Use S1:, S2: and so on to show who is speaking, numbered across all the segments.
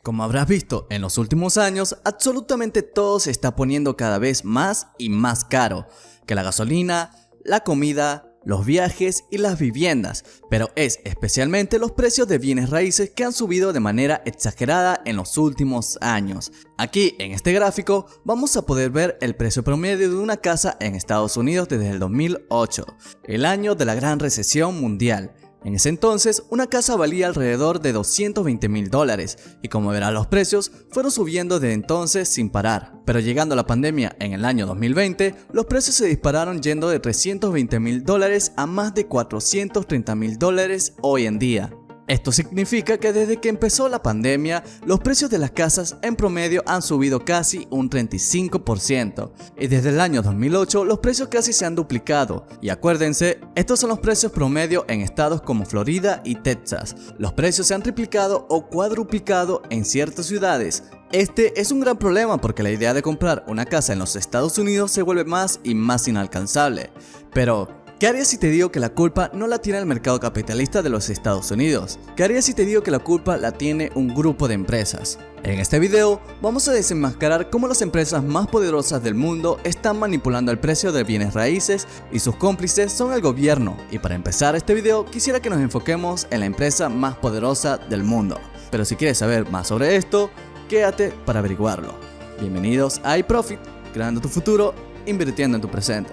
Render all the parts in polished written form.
S1: Como habrás visto en los últimos años, absolutamente todo se está poniendo cada vez más y más caro, que la gasolina, la comida, los viajes y las viviendas, pero es especialmente los precios de bienes raíces que han subido de manera exagerada en los últimos años. Aquí en este gráfico vamos a poder ver el precio promedio de una casa en Estados Unidos desde el 2008, el año de la gran recesión mundial. En ese entonces, una casa valía alrededor de $220,000 y como verán los precios fueron subiendo desde entonces sin parar. Pero llegando a la pandemia en el año 2020, los precios se dispararon yendo de $320,000 a más de $430,000 hoy en día. Esto significa que desde que empezó la pandemia, los precios de las casas en promedio han subido casi un 35%. Y desde el año 2008 los precios casi se han duplicado. Y acuérdense, estos son los precios promedio en estados como Florida y Texas. Los precios se han triplicado o cuadruplicado en ciertas ciudades. Este es un gran problema porque la idea de comprar una casa en los Estados Unidos se vuelve más y más inalcanzable. Pero ¿qué harías si te digo que la culpa no la tiene el mercado capitalista de los Estados Unidos? ¿Qué harías si te digo que la culpa la tiene un grupo de empresas? En este video vamos a desenmascarar cómo las empresas más poderosas del mundo están manipulando el precio de bienes raíces y sus cómplices son el gobierno. Y para empezar este video quisiera que nos enfoquemos en la empresa más poderosa del mundo. Pero si quieres saber más sobre esto, quédate para averiguarlo. Bienvenidos a iProfit, creando tu futuro, invirtiendo en tu presente.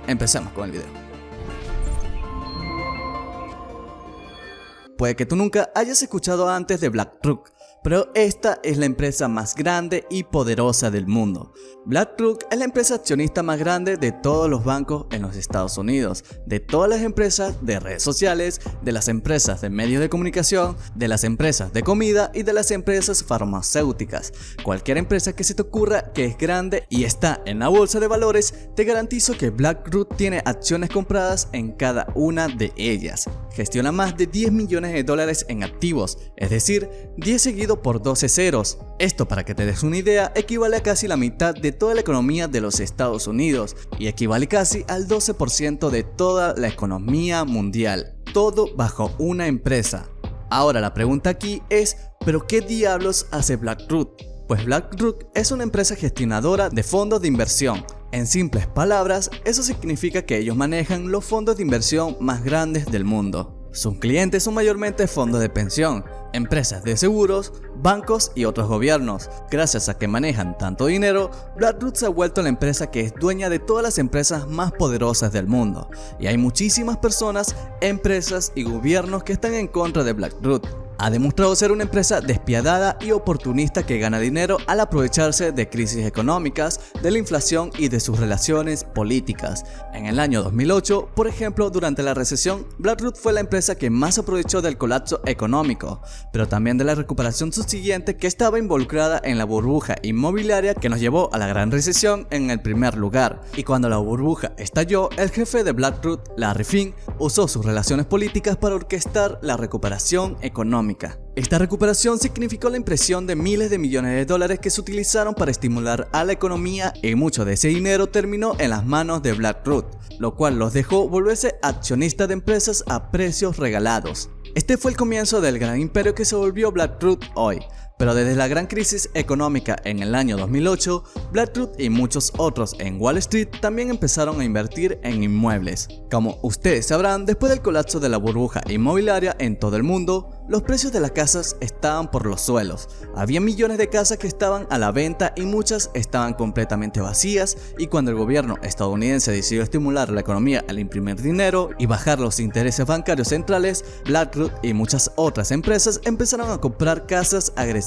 S1: Empecemos con el video. Puede que tú nunca hayas escuchado antes de BlackRock, pero esta es la empresa más grande y poderosa del mundo. BlackRock es la empresa accionista más grande de todos los bancos en los Estados Unidos, de todas las empresas de redes sociales, de las empresas de medios de comunicación, de las empresas de comida y de las empresas farmacéuticas. Cualquier empresa que se te ocurra que es grande y está en la bolsa de valores, te garantizo que BlackRock tiene acciones compradas en cada una de ellas. Gestiona más de $10 millones en activos, es decir, 10 seguido por 12 ceros. Esto, para que te des una idea, equivale a casi la mitad de toda la economía de los Estados Unidos y equivale casi al 12% de toda la economía mundial. Todo bajo una empresa. Ahora la pregunta aquí es, ¿pero qué diablos hace BlackRock? Pues BlackRock es una empresa gestionadora de fondos de inversión. En simples palabras, eso significa que ellos manejan los fondos de inversión más grandes del mundo. Sus clientes son mayormente fondos de pensión, empresas de seguros, bancos y otros gobiernos. Gracias a que manejan tanto dinero, BlackRock se ha vuelto la empresa que es dueña de todas las empresas más poderosas del mundo. Y hay muchísimas personas, empresas y gobiernos que están en contra de BlackRock. Ha demostrado ser una empresa despiadada y oportunista que gana dinero al aprovecharse de crisis económicas, de la inflación y de sus relaciones políticas. En el año 2008, por ejemplo, durante la recesión, BlackRock fue la empresa que más aprovechó del colapso económico, pero también de la recuperación subsiguiente que estaba involucrada en la burbuja inmobiliaria que nos llevó a la gran recesión en el primer lugar. Y cuando la burbuja estalló, el jefe de BlackRock, Larry Fink, usó sus relaciones políticas para orquestar la recuperación económica. Esta recuperación significó la impresión de miles de millones de dólares que se utilizaron para estimular a la economía y mucho de ese dinero terminó en las manos de BlackRock, lo cual los dejó volverse accionistas de empresas a precios regalados. Este fue el comienzo del gran imperio que se volvió BlackRock hoy. Pero desde la gran crisis económica en el año 2008, BlackRock y muchos otros en Wall Street también empezaron a invertir en inmuebles. Como ustedes sabrán, después del colapso de la burbuja inmobiliaria en todo el mundo, los precios de las casas estaban por los suelos. Había millones de casas que estaban a la venta y muchas estaban completamente vacías, y cuando el gobierno estadounidense decidió estimular la economía al imprimir dinero y bajar los intereses bancarios centrales, BlackRock y muchas otras empresas empezaron a comprar casas agresivamente.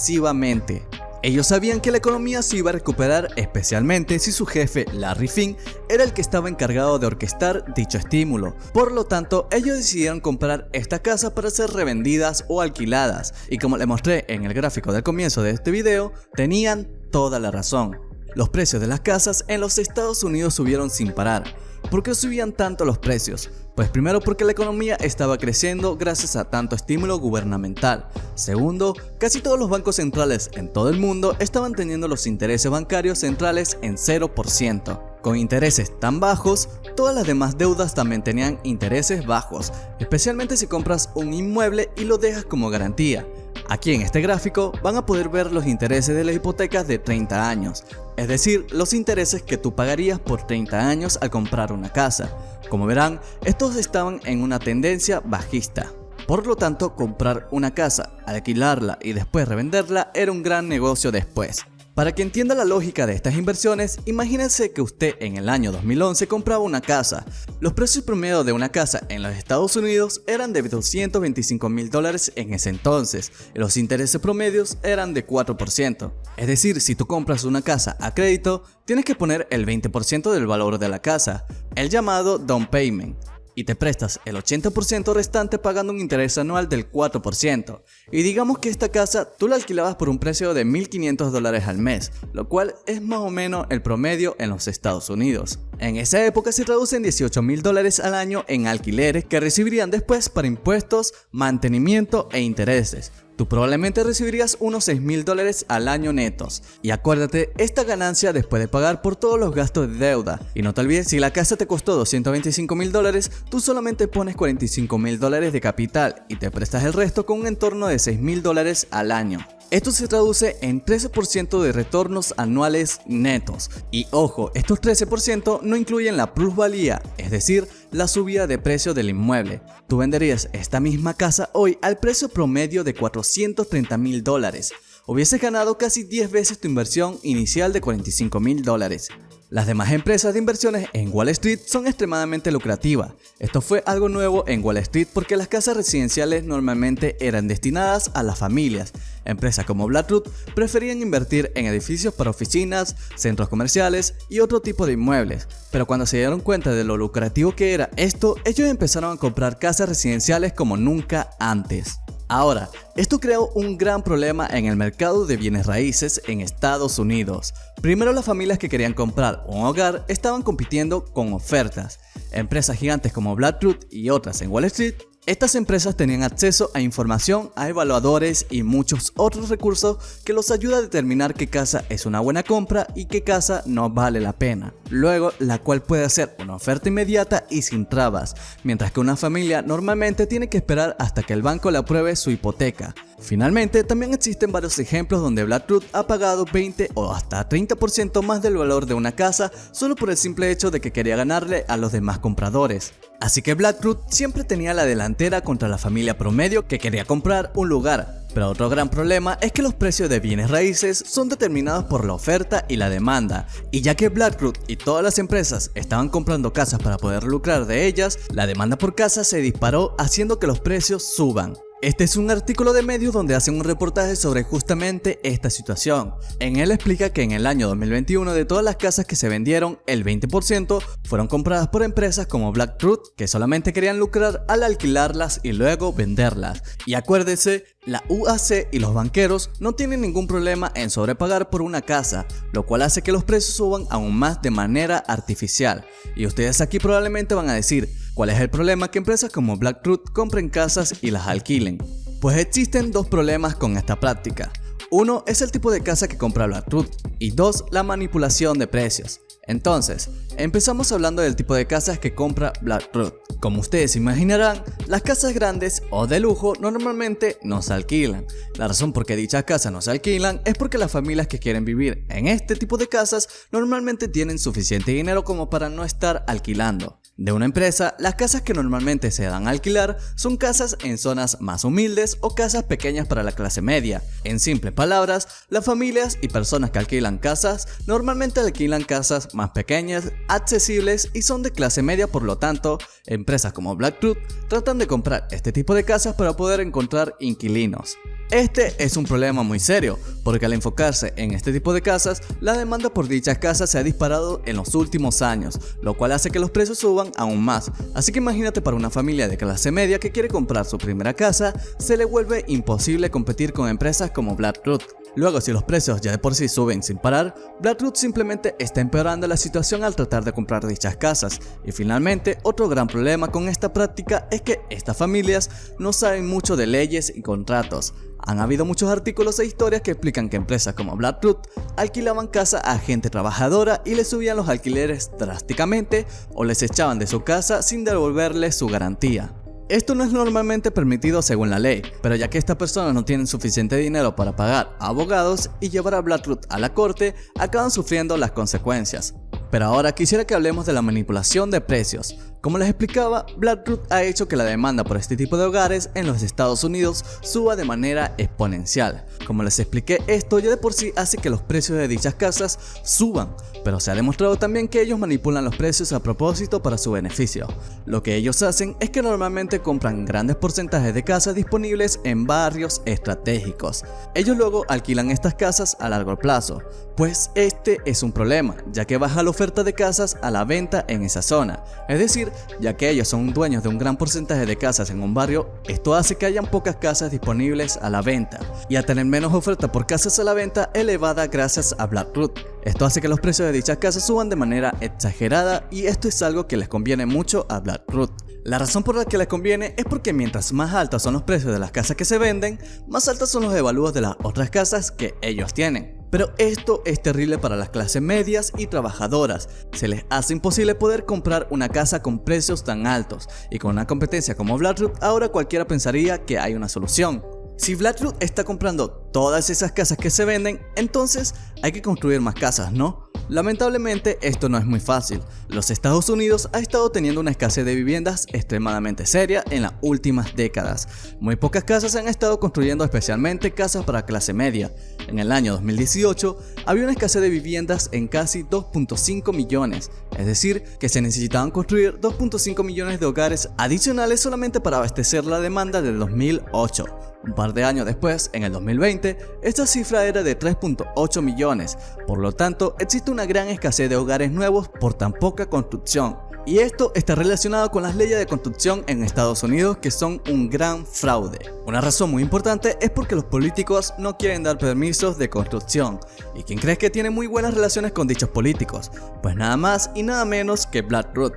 S1: Ellos sabían que la economía se iba a recuperar, especialmente si su jefe, Larry Fink, era el que estaba encargado de orquestar dicho estímulo. Por lo tanto, ellos decidieron comprar esta casa para ser revendidas o alquiladas. Y como les mostré en el gráfico del comienzo de este video, tenían toda la razón. Los precios de las casas en los Estados Unidos subieron sin parar. ¿Por qué subían tanto los precios? Pues primero porque la economía estaba creciendo gracias a tanto estímulo gubernamental. Segundo, casi todos los bancos centrales en todo el mundo estaban teniendo los intereses bancarios centrales en 0%. Con intereses tan bajos, todas las demás deudas también tenían intereses bajos, especialmente si compras un inmueble y lo dejas como garantía. Aquí en este gráfico van a poder ver los intereses de las hipotecas de 30 años, es decir, los intereses que tú pagarías por 30 años al comprar una casa. Como verán, estos estaban en una tendencia bajista. Por lo tanto, comprar una casa, alquilarla y después revenderla era un gran negocio después. Para que entienda la lógica de estas inversiones, imagínense que usted en el año 2011 compraba una casa. Los precios promedio de una casa en los Estados Unidos eran de $225,000 en ese entonces, y los intereses promedios eran de 4%. Es decir, si tú compras una casa a crédito, tienes que poner el 20% del valor de la casa, el llamado down payment, y te prestas el 80% restante pagando un interés anual del 4%. Y digamos que esta casa tú la alquilabas por un precio de $1,500 al mes, lo cual es más o menos el promedio en los Estados Unidos. En esa época se traducen $18,000 al año en alquileres que recibirían después para impuestos, mantenimiento e intereses. Tú probablemente recibirías unos $6,000 al año netos. Y acuérdate, esta ganancia después de pagar por todos los gastos de deuda. Y no te olvides, si la casa te costó $225,000, tú solamente pones $45,000 de capital y te prestas el resto con un entorno de $6,000 al año. Esto se traduce en 13% de retornos anuales netos. Y ojo, estos 13% no incluyen la plusvalía, es decir, la subida de precio del inmueble. Tú venderías esta misma casa hoy al precio promedio de $430,000. Hubieses ganado casi 10 veces tu inversión inicial de $45,000. Las demás empresas de inversiones en Wall Street son extremadamente lucrativas. Esto fue algo nuevo en Wall Street porque las casas residenciales normalmente eran destinadas a las familias. Empresas como BlackRock preferían invertir en edificios para oficinas, centros comerciales y otro tipo de inmuebles. Pero cuando se dieron cuenta de lo lucrativo que era esto, ellos empezaron a comprar casas residenciales como nunca antes. Ahora, esto creó un gran problema en el mercado de bienes raíces en Estados Unidos. Primero, las familias que querían comprar un hogar estaban compitiendo con ofertas. Empresas gigantes como BlackRock y otras en Wall Street. Estas empresas tenían acceso a información, a evaluadores y muchos otros recursos que los ayuda a determinar qué casa es una buena compra y qué casa no vale la pena. Luego, la cual puede hacer una oferta inmediata y sin trabas, mientras que una familia normalmente tiene que esperar hasta que el banco le apruebe su hipoteca. Finalmente, también existen varios ejemplos donde BlackRock ha pagado 20 o hasta 30% más del valor de una casa solo por el simple hecho de que quería ganarle a los demás compradores. Así que BlackRock siempre tenía la delantera contra la familia promedio que quería comprar un lugar. Pero otro gran problema es que los precios de bienes raíces son determinados por la oferta y la demanda, y ya que BlackRock y todas las empresas estaban comprando casas para poder lucrar de ellas, la demanda por casas se disparó haciendo que los precios suban. Este es un artículo de Medios donde hacen un reportaje sobre justamente esta situación. En él explica que en el año 2021 de todas las casas que se vendieron, el 20% fueron compradas por empresas como BlackRock, que solamente querían lucrar al alquilarlas y luego venderlas. Y acuérdese, la UAC y los banqueros no tienen ningún problema en sobrepagar por una casa, lo cual hace que los precios suban aún más de manera artificial. Y ustedes aquí probablemente van a decir, ¿cuál es el problema que empresas como BlackRock compren casas y las alquilen? Pues existen dos problemas con esta práctica. Uno es el tipo de casa que compra BlackRock y dos, la manipulación de precios. Entonces, empezamos hablando del tipo de casas que compra BlackRock. Como ustedes imaginarán, las casas grandes o de lujo normalmente no se alquilan. La razón por qué dichas casas no se alquilan es porque las familias que quieren vivir en este tipo de casas normalmente tienen suficiente dinero como para no estar alquilando. De una empresa, las casas que normalmente se dan a alquilar son casas en zonas más humildes o casas pequeñas para la clase media. En simples palabras, las familias y personas que alquilan casas normalmente alquilan casas más pequeñas, accesibles y son de clase media, por lo tanto, empresas como BlackRock tratan de comprar este tipo de casas para poder encontrar inquilinos. Este es un problema muy serio, porque al enfocarse en este tipo de casas, la demanda por dichas casas se ha disparado en los últimos años, lo cual hace que los precios suban aún más. Así que imagínate, para una familia de clase media que quiere comprar su primera casa, se le vuelve imposible competir con empresas como BlackRock. Luego, si los precios ya de por sí suben sin parar, BlackRock simplemente está empeorando la situación al tratar de comprar dichas casas. Y finalmente, otro gran problema con esta práctica es que estas familias no saben mucho de leyes y contratos. Han habido muchos artículos e historias que explican que empresas como BlackRock alquilaban casa a gente trabajadora y les subían los alquileres drásticamente o les echaban de su casa sin devolverles su garantía. Esto no es normalmente permitido según la ley, pero ya que estas personas no tienen suficiente dinero para pagar a abogados y llevar a BlackRoot a la corte, acaban sufriendo las consecuencias. Pero ahora quisiera que hablemos de la manipulación de precios. Como les explicaba, BlackRoot ha hecho que la demanda por este tipo de hogares en los Estados Unidos suba de manera exponencial. Como les expliqué, esto ya de por sí hace que los precios de dichas casas suban, pero se ha demostrado también que ellos manipulan los precios a propósito para su beneficio. Lo que ellos hacen es que normalmente compran grandes porcentajes de casas disponibles en barrios estratégicos. Ellos luego alquilan estas casas a largo plazo, pues este es un problema, ya que baja la oferta de casas a la venta en esa zona. Es decir, ya que ellos son dueños de un gran porcentaje de casas en un barrio, esto hace que hayan pocas casas disponibles a la venta, y a tener menos oferta por casas a la venta elevada gracias a BlackRoot. Esto hace que los precios de dichas casas suban de manera exagerada, y esto es algo que les conviene mucho a BlackRoot. La razón por la que les conviene es porque mientras más altos son los precios de las casas que se venden, más altos son los evalúos de las otras casas que ellos tienen. Pero esto es terrible para las clases medias y trabajadoras. Se les hace imposible poder comprar una casa con precios tan altos, y con una competencia como BlackRoot ahora cualquiera pensaría que hay una solución. Si BlackRoot está comprando todas esas casas que se venden, entonces hay que construir más casas, ¿no? Lamentablemente esto no es muy fácil. Los Estados Unidos ha estado teniendo una escasez de viviendas extremadamente seria en las últimas décadas. Muy pocas casas se han estado construyendo, especialmente casas para clase media. En el año 2018 había una escasez de viviendas en casi 2.5 millones, es decir, que se necesitaban construir 2.5 millones de hogares adicionales solamente para abastecer la demanda del 2008. Un par de años después, en el 2020, esta cifra era de 3.8 millones, por lo tanto existe una gran escasez de hogares nuevos por tan poca construcción. Y esto está relacionado con las leyes de construcción en Estados Unidos, que son un gran fraude. Una razón muy importante es porque los políticos no quieren dar permisos de construcción. ¿Y quién crees que tiene muy buenas relaciones con dichos políticos? Pues nada más y nada menos que BlackRoot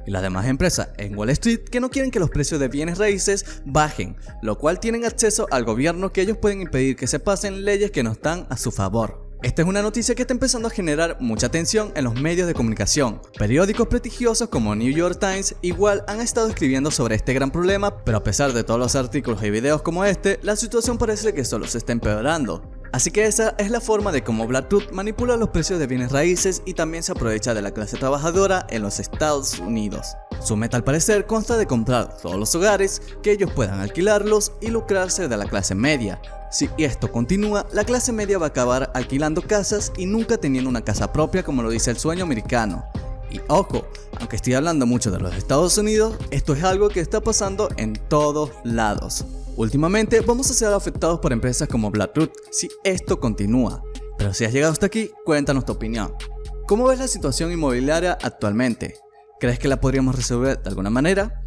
S1: y las demás empresas en Wall Street, que no quieren que los precios de bienes raíces bajen, lo cual tienen acceso al gobierno, que ellos pueden impedir que se pasen leyes que no están a su favor. Esta es una noticia que está empezando a generar mucha atención en los medios de comunicación. Periódicos prestigiosos como New York Times igual han estado escribiendo sobre este gran problema, pero a pesar de todos los artículos y videos como este, la situación parece que solo se está empeorando. Así que esa es la forma de cómo BlackRoot manipula los precios de bienes raíces y también se aprovecha de la clase trabajadora en los Estados Unidos. Su meta al parecer consta de comprar todos los hogares, que ellos puedan alquilarlos y lucrarse de la clase media. Si esto continúa, la clase media va a acabar alquilando casas y nunca teniendo una casa propia, como lo dice el sueño americano. Y ojo, aunque estoy hablando mucho de los Estados Unidos, esto es algo que está pasando en todos lados. Últimamente vamos a ser afectados por empresas como BlackRoot si esto continúa. Pero si has llegado hasta aquí, cuéntanos tu opinión. ¿Cómo ves la situación inmobiliaria actualmente? ¿Crees que la podríamos resolver de alguna manera?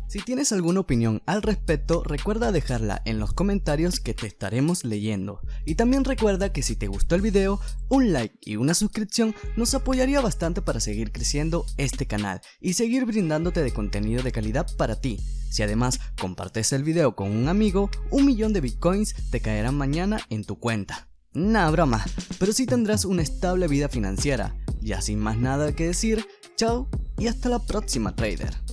S1: Si tienes alguna opinión al respecto, recuerda dejarla en los comentarios, que te estaremos leyendo. Y también recuerda que si te gustó el video, un like y una suscripción nos apoyaría bastante para seguir creciendo este canal y seguir brindándote de contenido de calidad para ti. Si además compartes el video con un amigo, 1 millón de bitcoins te caerán mañana en tu cuenta. Nah, broma, pero sí tendrás una estable vida financiera. Ya sin más nada que decir, chao y hasta la próxima, trader.